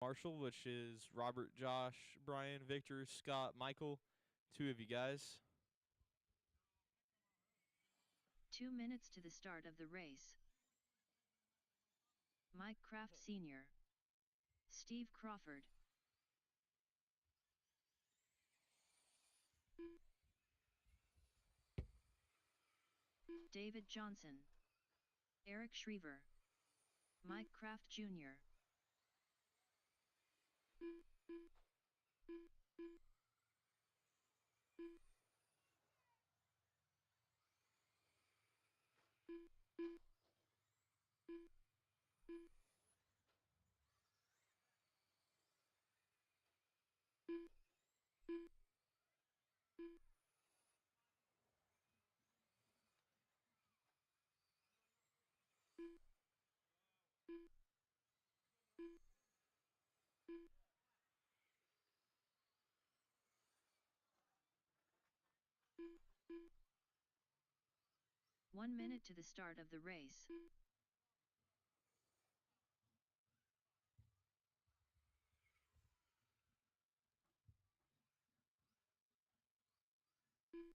Marshall, which is Robert, Josh, Brian, Victor, Scott, Michael. 2 of you guys. 2 minutes to the start of the race. Mike Kraft Sr. Steve Crawford. David Johnson. Eric Schriever. Mike Kraft Jr. One minute to the start of the race.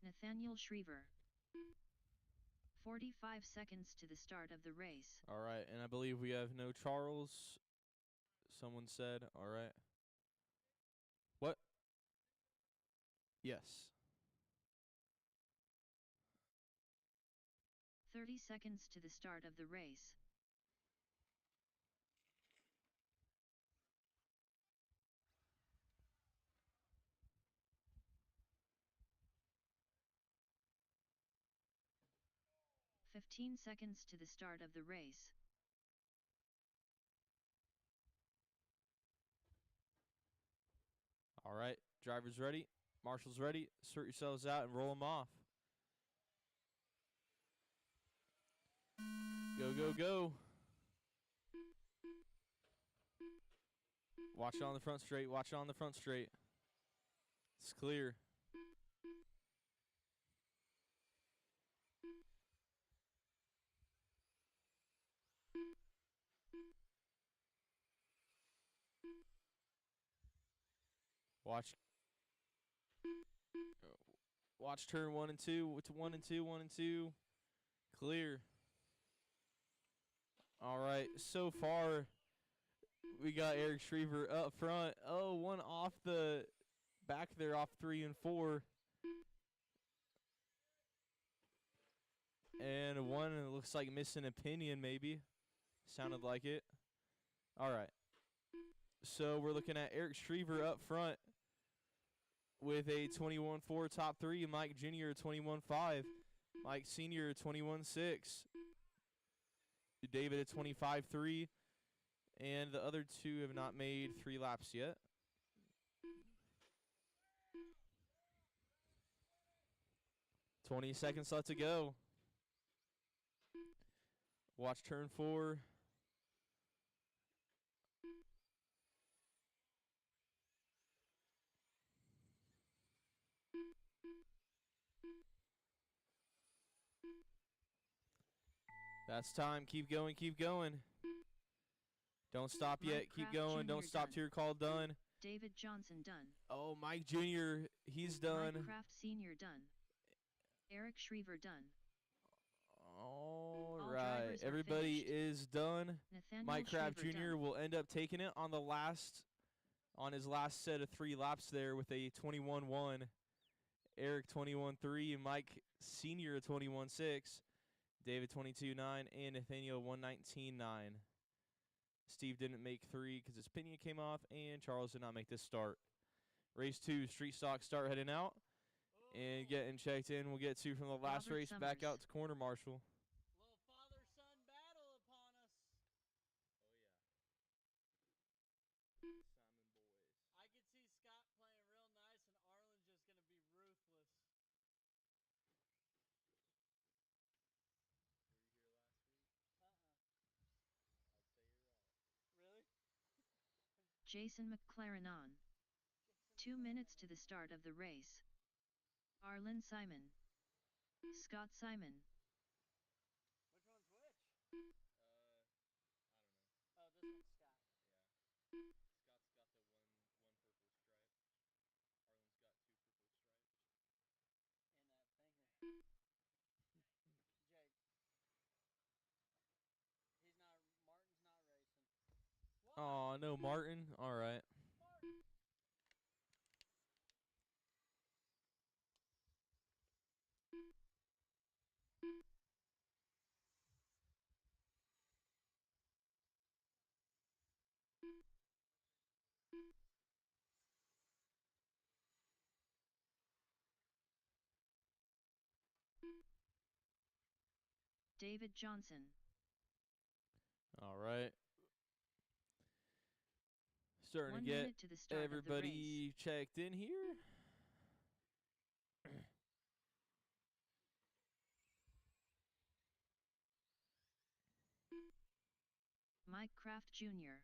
Nathaniel Schriever. 45 seconds to the start of the race. All right, and I believe we have no Charles. Someone said, all right. What? Yes. 30 seconds to the start of the race. "15 seconds to the start of the race. All right, drivers ready. Marshall's ready. Sort yourselves out and roll them off. Go, go, go. Watch it on the front straight. Watch it on the front straight. It's clear. Watch turn 1 and 2. It's 1 and 2, 1 and 2. Clear. All right, so far we got Eric Schriever up front. Oh, one off the back there, off 3 and 4. And one, it looks like missing a pinion maybe. Sounded like it. All right. So we're looking at Eric Schriever up front with a 21.4 top 3. Mike Jr. 21.5. Mike Sr. 21.6. David at 25.3. And the other 2 have not made 3 laps yet. "20 seconds left to go. Watch turn 4. That's time. Keep going, keep going. Don't stop Mike yet. Keep Kraft going. Jr. Don't stop done. till you're called done. David Johnson done. Oh, Mike Jr., he's done. Mike Kraft Sr. done. Eric Schriever done. All right. drivers are Everybody finished. is done. Nathaniel Mike Kraft Schriever Jr. done. will end up taking it on his last set of 3 laps there with a 21.1. Eric 21.3, Mike Sr. 21.6, David 22.9, and Nathaniel 119.9. Steve didn't make 3 because his pinion came off, and Charles did not make this start. Race 2, street stock start heading out and getting checked in. We'll get to from the last Robert race Summers. back out to corner marshal. Little father-son battle upon us. Oh, yeah. Simon boys. I could see Scott playing real nice and Arlen's just going to be ruthless. Were you here last week? I'd say you're right. Really? Jason McLaren on. 2 minutes to the start of the race. Arlen Simon. Scott Simon. Which one's which? I don't know. Oh, this one's Scott. Yeah. Scott's Oh, no Martin. All right. David Johnson. All right. Starting 1 to get minute to the start of the race. everybody checked in here. Mike Kraft Jr.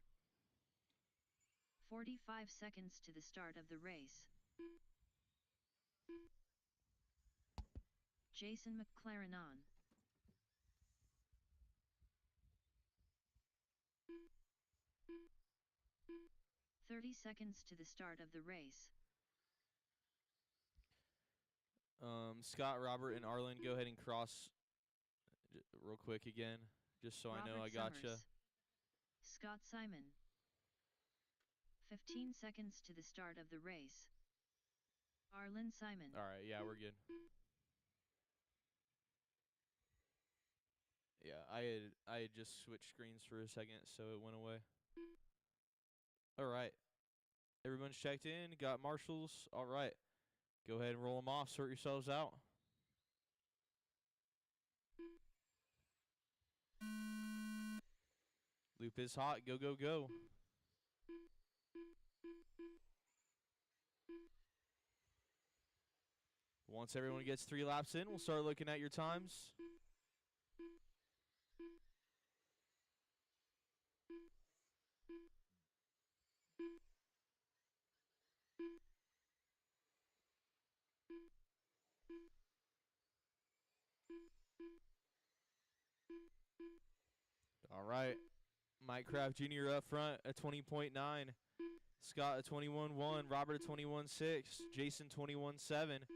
45 seconds to the start of the race. Jason McLaren on. "30 seconds to the start of the race. Scott, Robert, and Arlen, go ahead and cross real quick again, just so I know I gotcha. Scott Simon. 15 seconds to the start of the race. Arlen Simon. All right, yeah, we're good. Yeah, I had just switched screens for a second, so it went away. All right, everyone's checked in. Got marshals. All right, go ahead and roll them off. Sort yourselves out. Loop is hot. Go, go, go. Once everyone gets 3 laps in, we'll start looking at your times. All right. Mike Kraft Jr. up front at 20.9. Scott at 21.1. Robert at 21.6. Jason 21.7.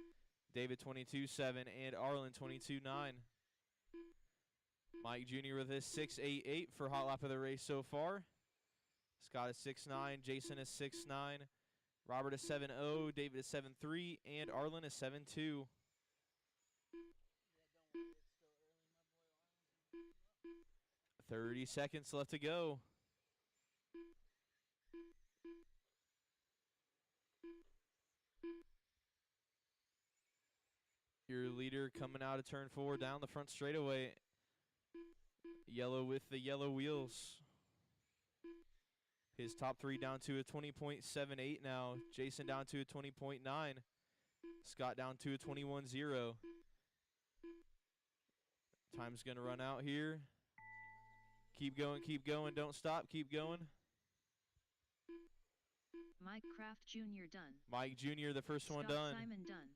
David 22.7. And Arlen 22.9. Mike Jr. with his 6.88 for hot lap of the race so far. Scott is 6.9. Jason is 6.9. Robert is 7.0. David is 7.3. And Arlen is 7.2. 30 seconds left to go. Your leader coming out of turn 4 down the front straightaway. Yellow with the yellow wheels. His top 3 down to a 20.78 now. Jason down to a 20.9. Scott down to a 21.0. Time's going to run out here. Keep going, don't stop, keep going. Mike Kraft Jr. done. Mike Jr., the first Scott one done. Simon done.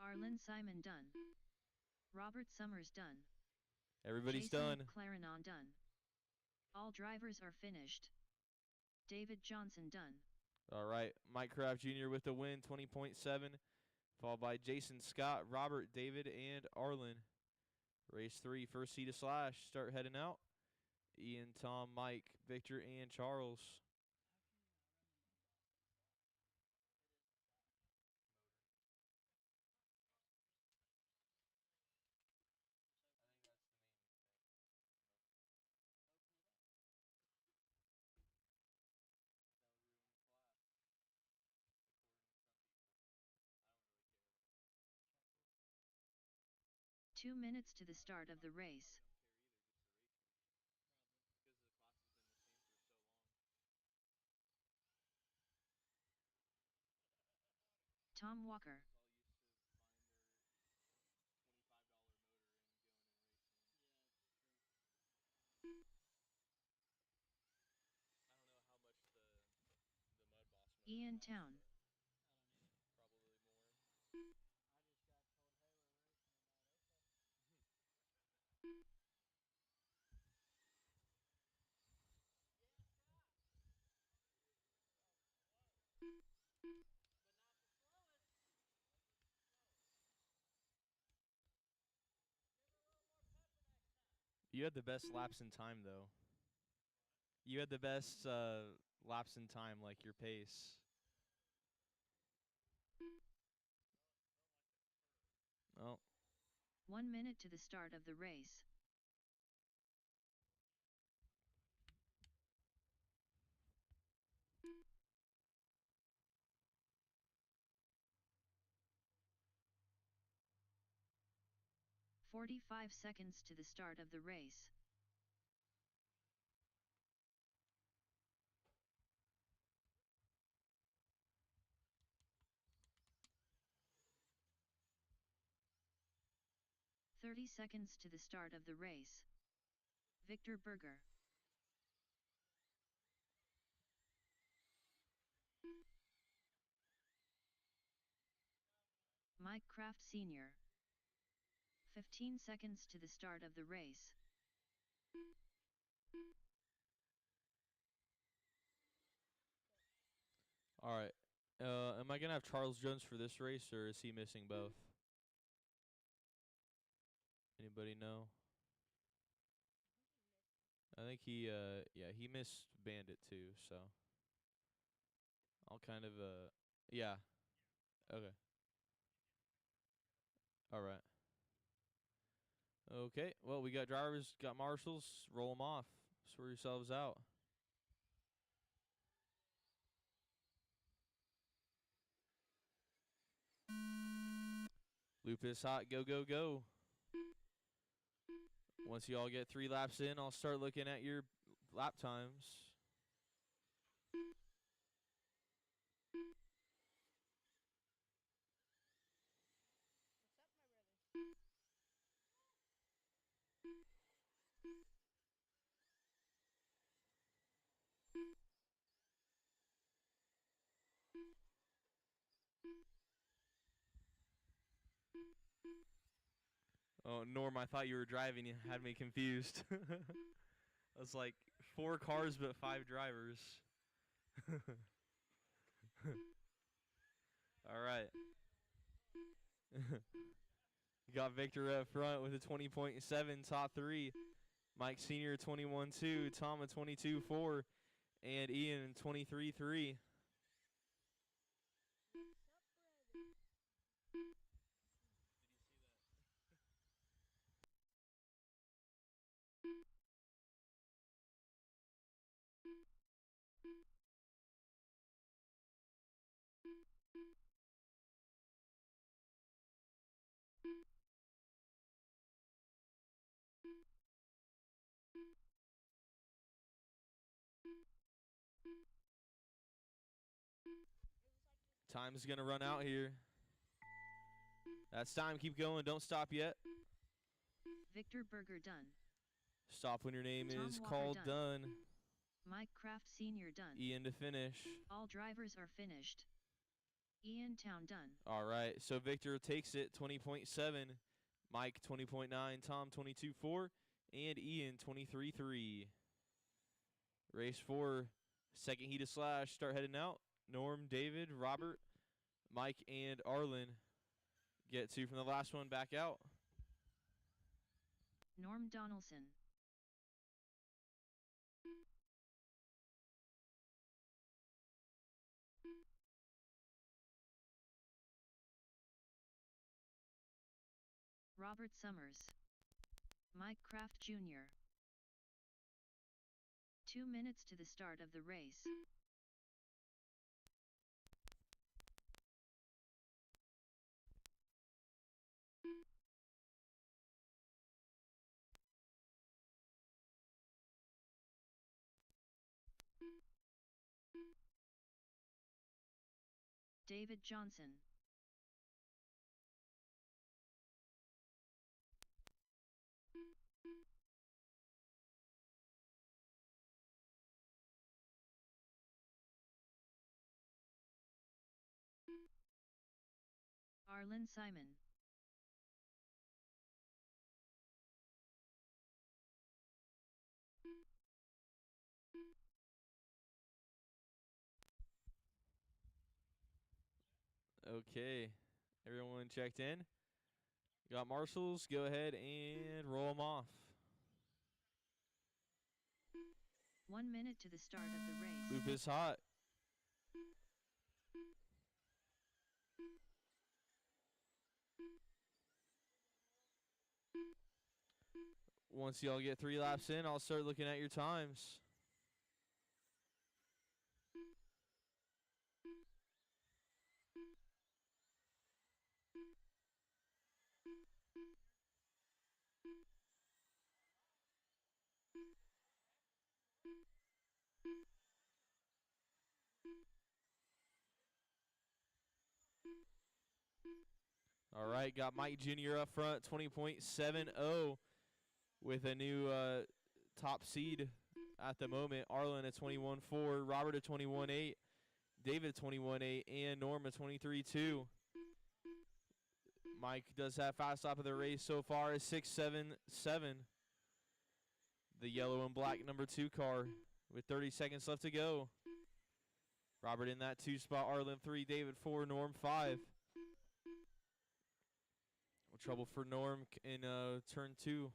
Arlen Simon done. Robert Summers done. Everybody's Jason done. McLaren on done. All drivers are finished. David Johnson done. All right, Mike Kraft Jr. with the win, 20.7, followed by Jason, Scott, Robert, David, and Arlen. Race 3, first seat of Slash. Start heading out. Ian, Tom, Mike, Victor, and Charles. Two minutes to the start of the race. Tom Walker. Ian Town. You had the best laps in time, though. You had the best laps in time, like your pace. Oh, 1 minute to the start of the race. "45 seconds to the start of the race. "30 seconds to the start of the race. Victor Berger. Mike Kraft Sr. 15 seconds to the start of the race. all right. Am I gonna have Charles Jones for this race, or is he missing both? Anybody know? I think he, yeah, he missed Bandit too. So I'll kind of, yeah. Okay. All right. Okay. Well, we got drivers, got marshals. Roll them off. Sort yourselves out. Loop is hot. Go, go, go. Once you all get 3 laps in, I'll start looking at your lap times. Oh, Norm, I thought you were driving. You had me confused. I was like 4 cars but 5 drivers. All right. You got Victor up front with a 20.7 top 3. Mike Sr. 21.2, Tom a 22.4, and Ian 23.3. Time's going to run out here. That's time. Keep going. Don't stop yet. Victor Berger done. Stop when your name Tom is Walker called done. Mike Kraft Sr. done. Ian to finish. All drivers are finished. Ian Town done. All right. So Victor takes it 20.7. Mike 20.9. Tom 22.4. And Ian 23.3. Race 4. Second heat of slash. Start heading out. Norm, David, Robert, Mike, and Arlen get 2 from the last one back out. Norm Donaldson. Robert Summers. Mike Kraft Jr. 2 minutes to the start of the race. David Johnson. Arlen Simon. Okay. Everyone checked in. Got marshals. Go ahead and roll them off. 1 minute to the start of the race. Loop is hot. Once y'all get 3 laps in, I'll start looking at your times. All right, got Mike Jr. up front, 20.70 with a new top seed at the moment. Arlen at 21.4, Robert at 21.8, David at 21.8, and Norm at 23.2. Mike does have fast lap of the race so far is 6.77. The yellow and black number 2 car with 30 seconds left to go. Robert in that 2 spot, Arlen 3, David 4, Norm 5. Trouble for Norm in turn 2.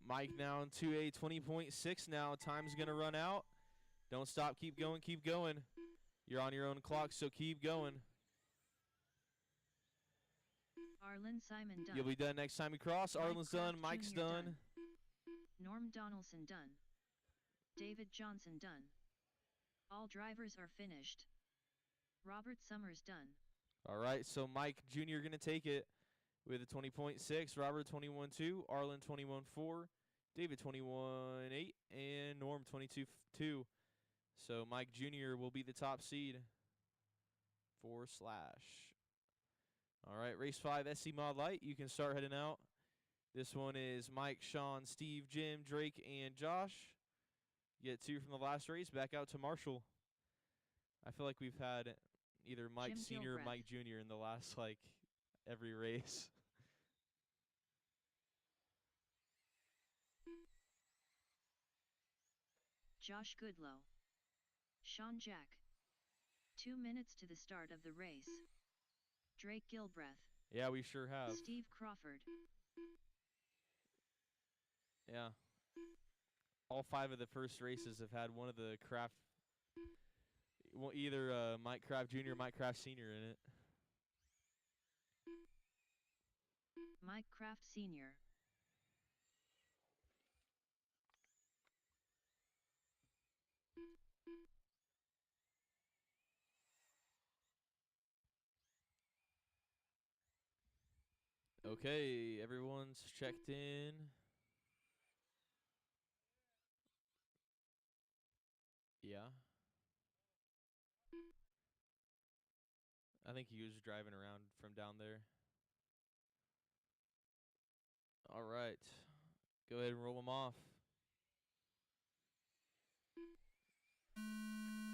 Mike now in 2A, 20.6 now. Time's going to run out. Don't stop. Keep going. Keep going. You're on your own clock, so keep going. Arlen Simon done. You'll be done next time you cross. Mike Arlen's done. Kraft Mike's Jr. done. Norm Donaldson done. David Johnson done. All drivers are finished. Robert Summers done. All right, so Mike Jr. going to take it with a 20.6, Robert 21.2, Arlen 21.4, David 21.8, and Norm 22.2. So Mike Jr. will be the top seed for Slash. All right, race 5 SC Mod Light. You can start heading out. This one is Mike, Sean, Steve, Jim, Drake, and Josh. Get 2 from the last race. Back out to Marshall. I feel like we've had either Mike Jim Sr. or Gilbreth. Mike Jr. in the last, every race. Josh Goodlow. Sean Jack. 2 minutes to the start of the race. Drake Gilbreth. Yeah, we sure have. Steve Crawford. Yeah. All 5 of the first races have had one of the Kraft, well, either Mike Kraft Jr. or Mike Kraft Sr. in it. Mike Kraft Sr. Okay, everyone's checked in. Yeah. I think he was driving around from down there. All right. Go ahead and roll them off.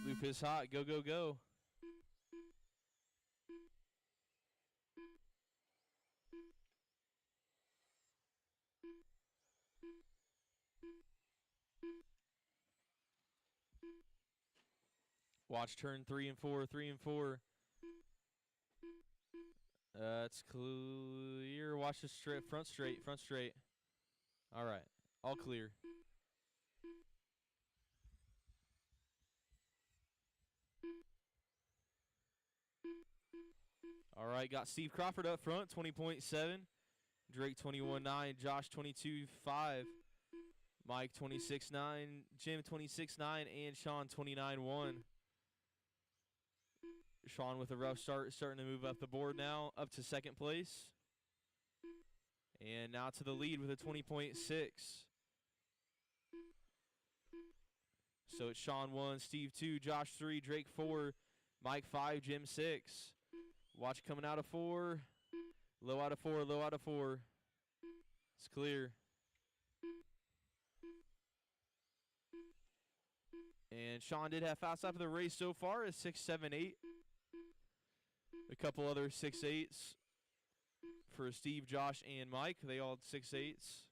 Loop is hot. Go, go, go. Watch turn 3 and 4, 3 and 4. It's clear. Watch the straight, front straight, front straight. All right, all clear. All right, got Steve Crawford up front, 20.7. Drake 21.9, Josh 22.5, Mike 26.9, Jim 26.9, and Sean 29.1. Sean with a rough start, starting to move up the board now, up to second place. And now to the lead with a 20.6. So it's Sean 1, Steve 2, Josh 3, Drake 4, Mike 5, Jim 6. Watch coming out of 4. Low out of 4, low out of 4. It's clear. And Sean did have fast lap of the race so far is 6.78. A couple other 6.8s for Steve, Josh, and Mike. They all had 6.8s.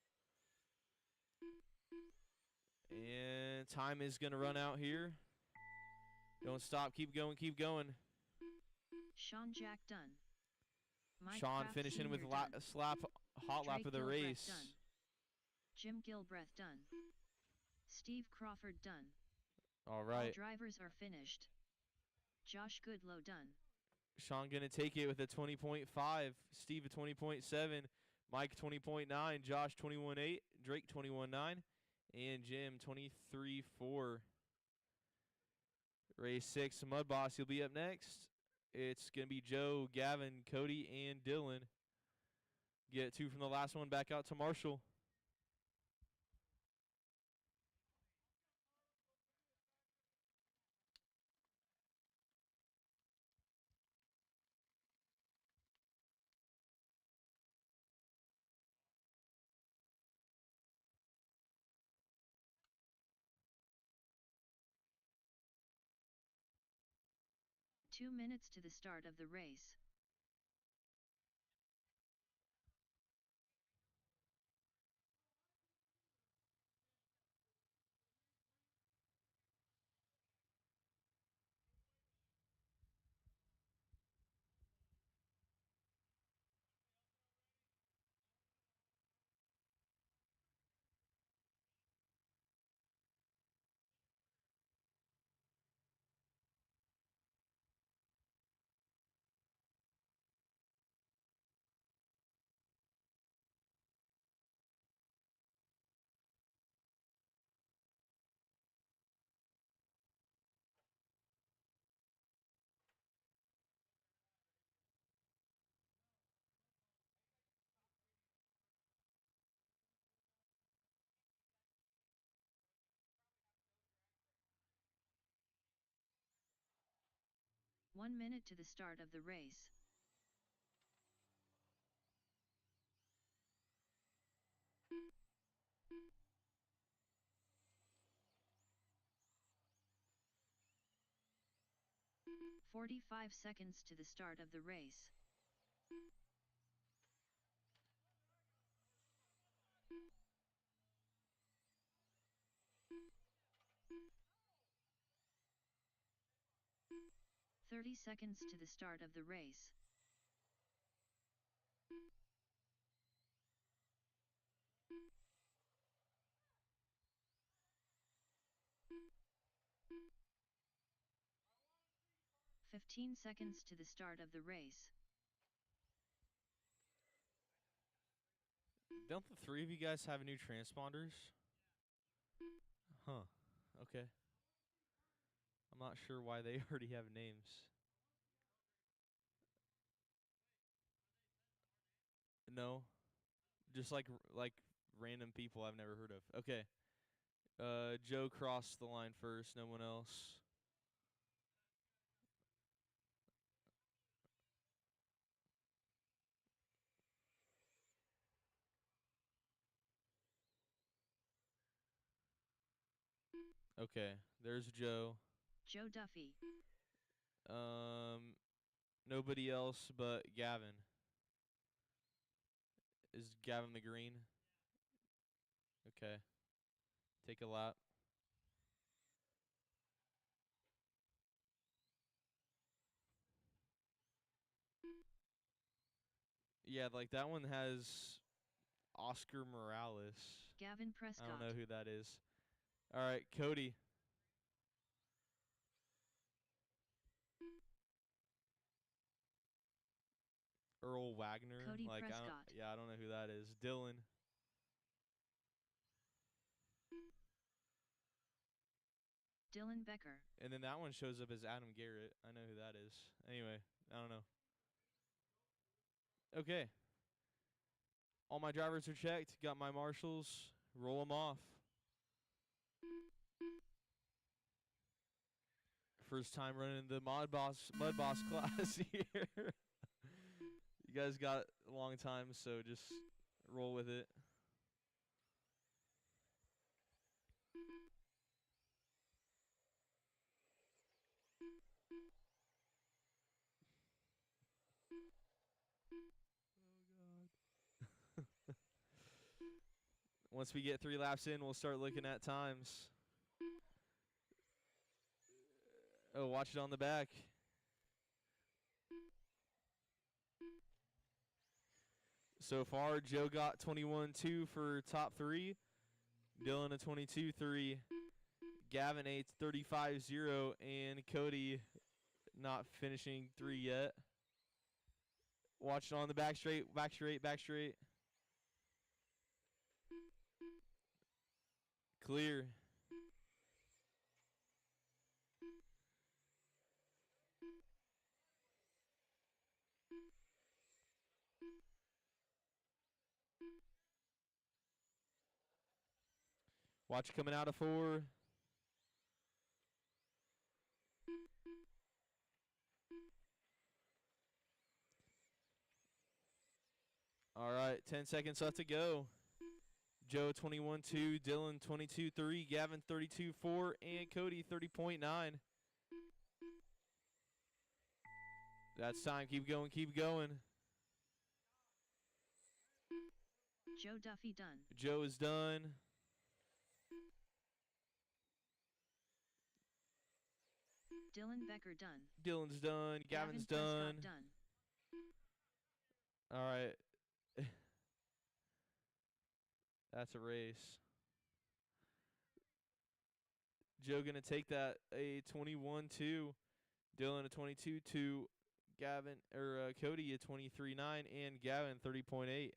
And time is going to run out here. Don't stop. Keep going. Keep going. Sean Jack done. Mike Sean Kraft finishing with Sr. done. hot lap Drake of the Gilbreth race. done. Jim Gilbreth done. Steve Crawford done. All right. All drivers are finished. Josh Goodlow done. Sean going to take it with a 20.5. Steve a 20.7. Mike 20.9. Josh 21.8. Drake 21.9. And Jim 23.4. Race 6, Mud Boss, you'll be up next. It's going to be Joe, Gavin, Cody, and Dylan. Get 2 from the last one back out to Marshall. Two minutes to the start of the race. One minute to the start of the race. "45 seconds to the start of the race. "30 seconds to the start of the race. "15 seconds to the start of the race. Don't the 3 of you guys have new transponders? Huh. Okay. I'm not sure why they already have names. No. Just like random people I've never heard of. Okay. Joe crossed the line first, no one else. Okay, there's Joe. Joe Duffy. Nobody else but Gavin. Is Gavin the green? Okay. Take a lap. Yeah, like that one has Oscar Morales. Gavin I Prescott. don't know who that is. All right, Cody. Earl Wagner. Cody like Prescott. I don't know who that is. Dylan. Dylan Becker. And then that one shows up as Adam Garrett. I know who that is. Anyway, I don't know. Okay. All my drivers are checked. Got my marshals. Roll them off. First time running the Mud Boss class here. You guys got a long time, so just roll with it. Once we get 3 laps in, we'll start looking at times. Oh, watch it on the back. So far, Joe got 21-2 for top 3. Dylan a 22-3. Gavin a 35-0. And Cody not finishing 3 yet. Watch it on the back straight, back straight, back straight. Clear. Watch it coming out of 4. All right, 10 seconds left to go. Joe 21-2, Dylan 22-3, Gavin 32-4, and Cody 30.9. That's time. Keep going, keep going. Joe Duffy done. Joe is done. Dylan Becker done. Dylan's done. Gavin's Gavin done. Prescott done. All right. That's a race. Joe gonna take that a 21-2. Dylan a 22-2. Gavin or Cody a 23-9 and Gavin 30.8.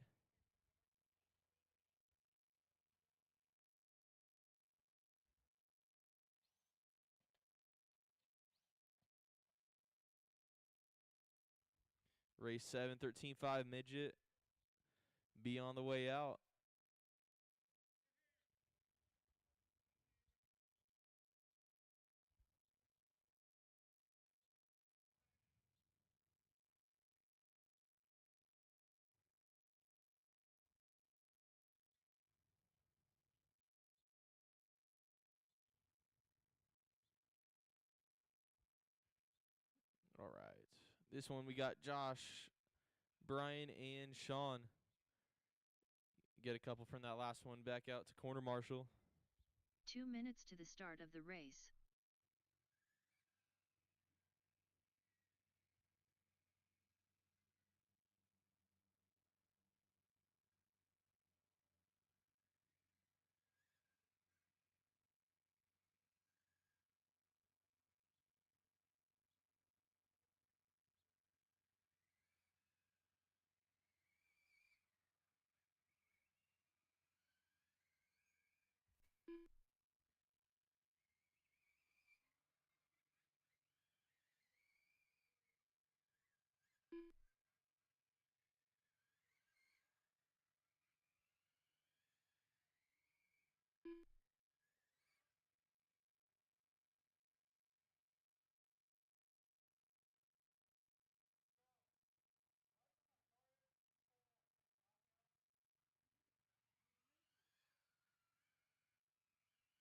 Race 7, 13.5 midget. Be on the way out. All right. This one we got Josh, Brian, and Sean. Get a couple from that last one back out to corner marshal. 2 minutes to the start of the race.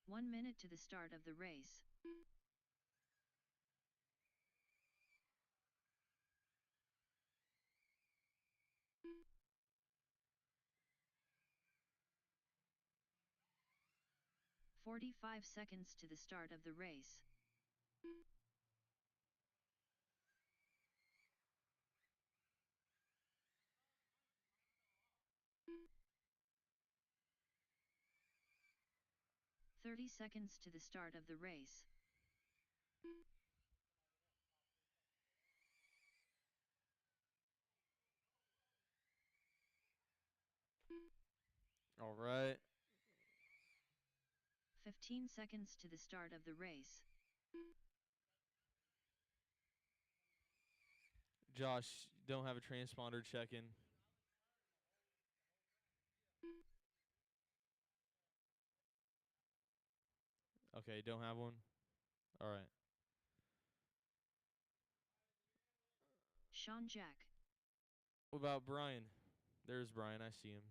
One minute to the start of the race. "45 seconds to the start of the race. "30 seconds to the start of the race. All right. 15 seconds to the start of the race. Josh, don't have a transponder check-in. Okay, don't have one? All right. Sean Jack. What about Brian? There's Brian. I see him.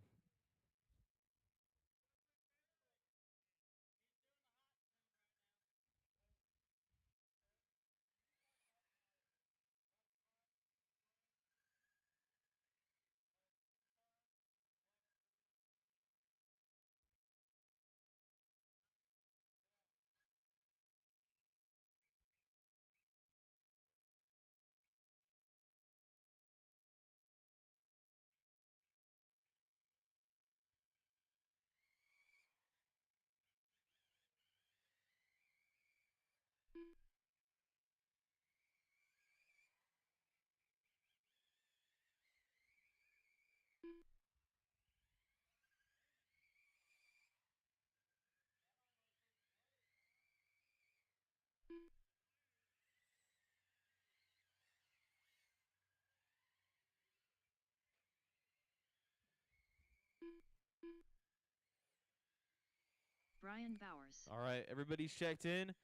Brian Bowers. All right, everybody's checked in.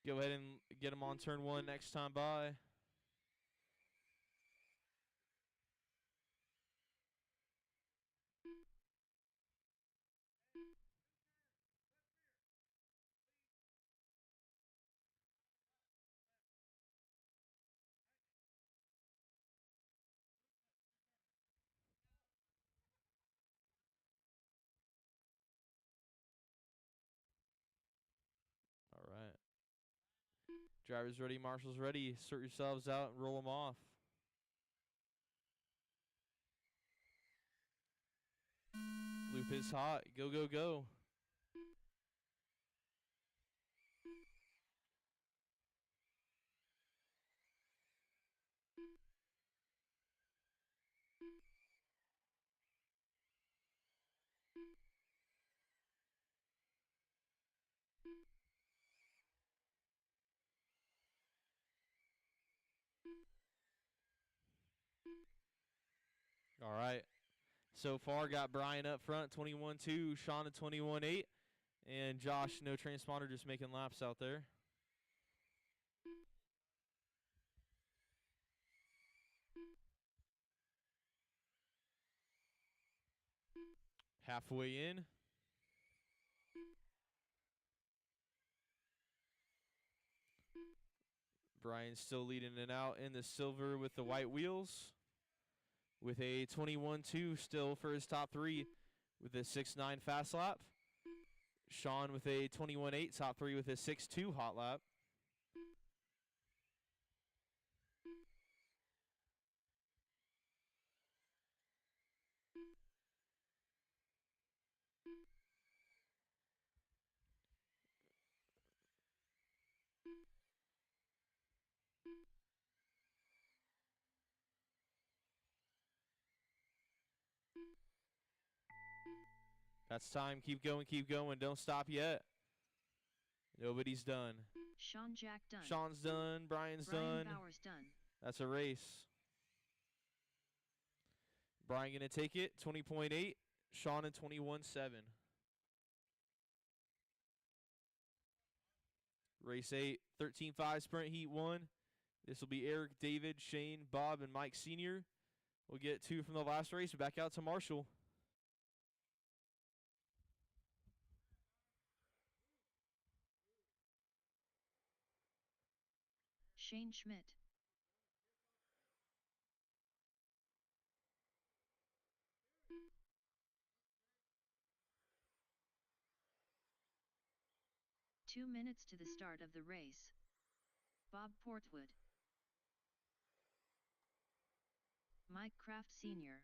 Go ahead and get them on turn 1 next time by. All right. Drivers ready, marshals ready. Sort yourselves out and roll them off. Loop is hot. Go, go, go. All right. So far, got Brian up front, 21-2, Sean at 21-8, and Josh, no transponder, just making laps out there. Halfway in. Brian's still leading it out in the silver with the white wheels, with a 21-2 still for his top 3 with a 6.9 fast lap. Sean with a 21-8 top 3 with a 6.2 hot lap. That's time. Keep going, keep going. Don't stop yet. Nobody's done. Sean Jack done. Sean's done. Brian's Brian done. Bowers done. That's a race. Brian going to take it, 20.8. Sean at 21.7. Race 8, 13.5 sprint heat 1. This will be Eric, David, Shane, Bob, and Mike Sr. We'll get 2 from the last race. Back out to Marshall. Shane Schmidt. Two minutes to the start of the race. Bob Portwood. Mike Kraft Sr.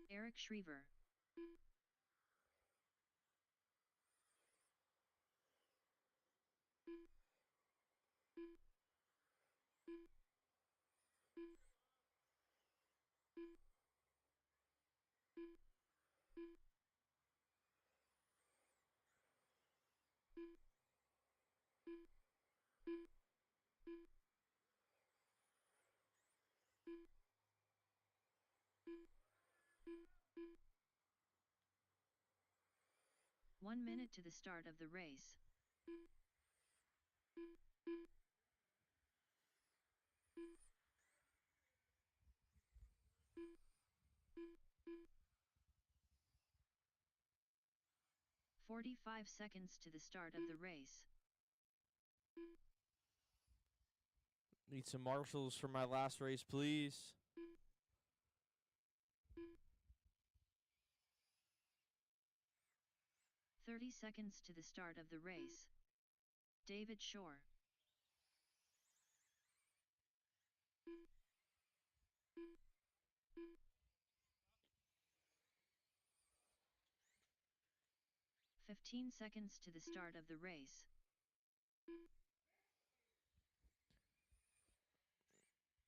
Eric Schriever. One minute to the start of the race. "45 seconds to the start of the race. Need some marshals for my last race, please. "30 seconds to the start of the race. David Shore. "15 seconds to the start of the race.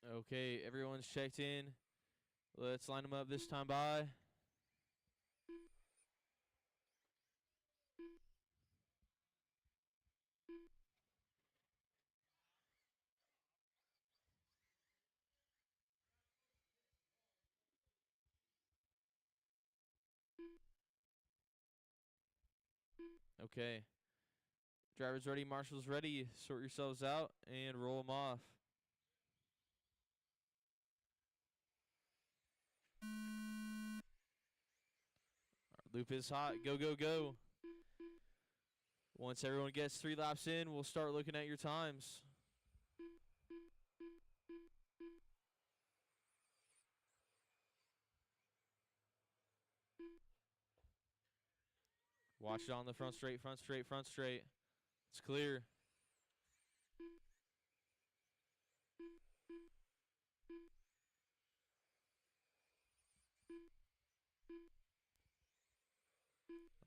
Okay, everyone's checked in. Let's line them up this time by. Okay. Drivers ready, marshals ready. Sort yourselves out and roll them off. Loop is hot. Go, go, go. Once everyone gets 3 laps in, we'll start looking at your times. Watch it on the front straight, front straight, front straight. It's clear.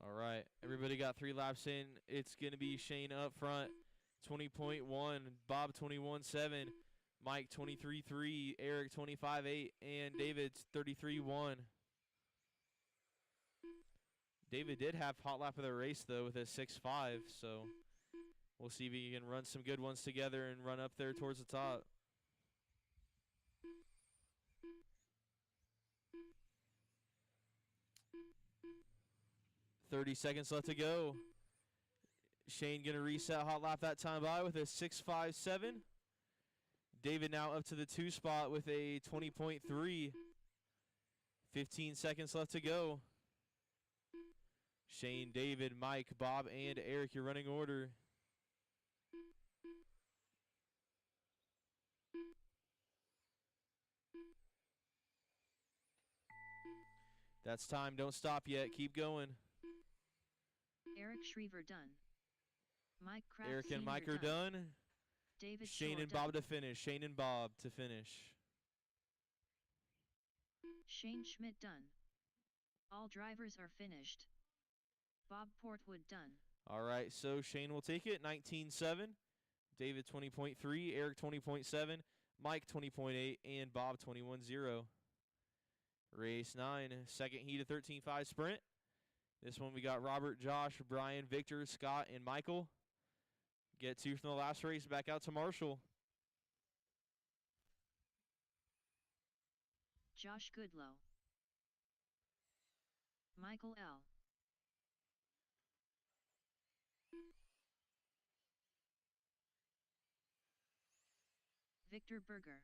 All right, everybody got 3 laps in. It's going to be Shane up front, 20.1, Bob 21.7, Mike 23.3, Eric 25.8, and David's 33.1. David did have hot lap of the race, though, with a 6.5, so we'll see if he can run some good ones together and run up there towards the top. $30 left to go. Shane going to reset hot lap that time by with a 6.57. David now up to the 2 spot with a 20.3. 15 seconds left to go. Shane, David, Mike, Bob, and Eric, your running order. That's time. Don't stop yet. Keep going. Eric Shriver done. Mike Kraft Eric and Sr. Mike are done. David Shane Shore and Bob done. to finish. Shane and Bob to finish. Shane Schmidt done. All drivers are finished. Bob Portwood done. All right, so Shane will take it, 19.7. David 20.3, Eric 20.7, Mike 20.8, and Bob 21.0. Race 9, second heat of 13.5 sprint. This one we got Robert, Josh, Brian, Victor, Scott, and Michael. Get 2 from the last race, back out to Marshall. Josh Goodlow. Michael L. Victor Berger.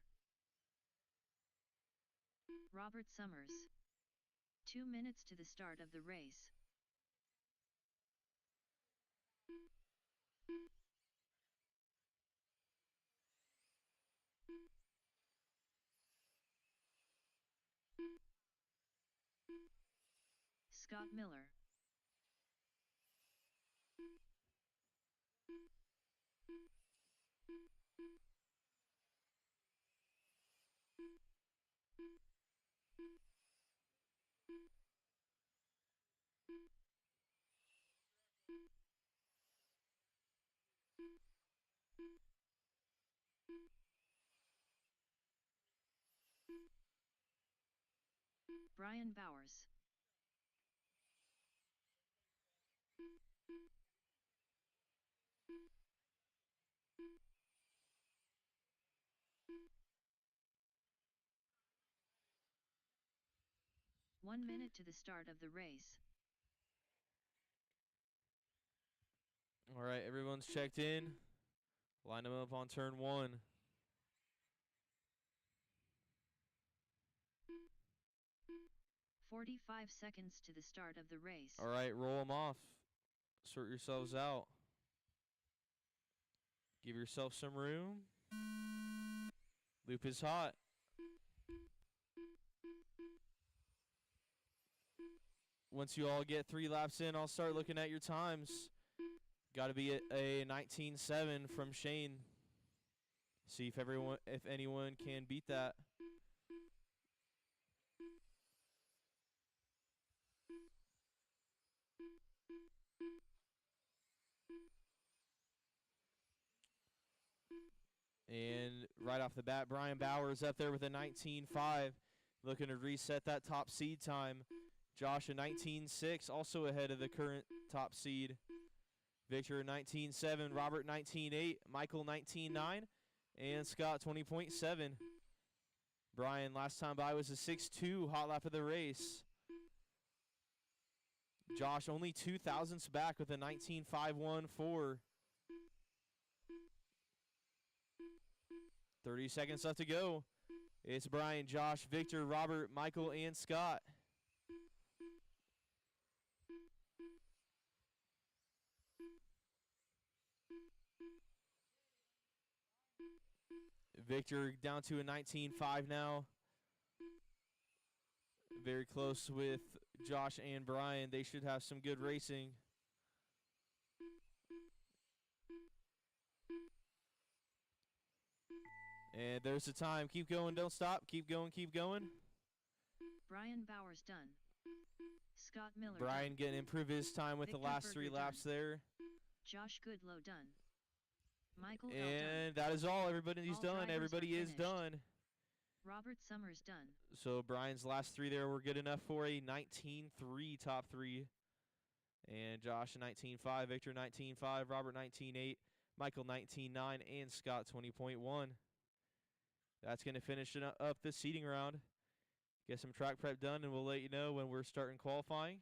Robert Summers. 2 minutes to the start of the race. Scott Miller. Brian Bowers. One minute to the start of the race. All right, everyone's checked in. Line them up on turn 1. 45 seconds to the start of the race. All right, roll them off. Sort yourselves out. Give yourself some room. Loop is hot. Once you all get 3 laps in, I'll start looking at your times. Got to be at a 19.7 from Shane. See if anyone can beat that. And right off the bat, Brian Bowers up there with a 19.5, looking to reset that top seed time. Josh a 19.6, also ahead of the current top seed. Victor 19.7, Robert 19.8, Michael 19.9, and Scott 20.7. Brian last time by was a 6.2 hot lap of the race. Josh only 2 thousandths back with a 19.514. 30 seconds left to go. It's Brian, Josh, Victor, Robert, Michael, and Scott. Victor down to a 19.5 now. Very close with Josh and Brian. They should have some good racing. And there's the time. Keep going, don't stop. Keep going, keep going. Brian Bowers done. Scott Miller Brian done. getting improve his time with Victor the last Berger 3 laps there. Josh Goodlow done. Michael L done. And that is all. Everybody's All done. drivers Everybody are is finished. done. Robert Summers done. So Brian's last 3 there were good enough for a 19.3 top 3. And Josh a 19.5, Victor 19.5, Robert 19.8, Michael 19.9, and Scott 20.1. That's going to finish up the seating round. Get some track prep done, and we'll let you know when we're starting qualifying.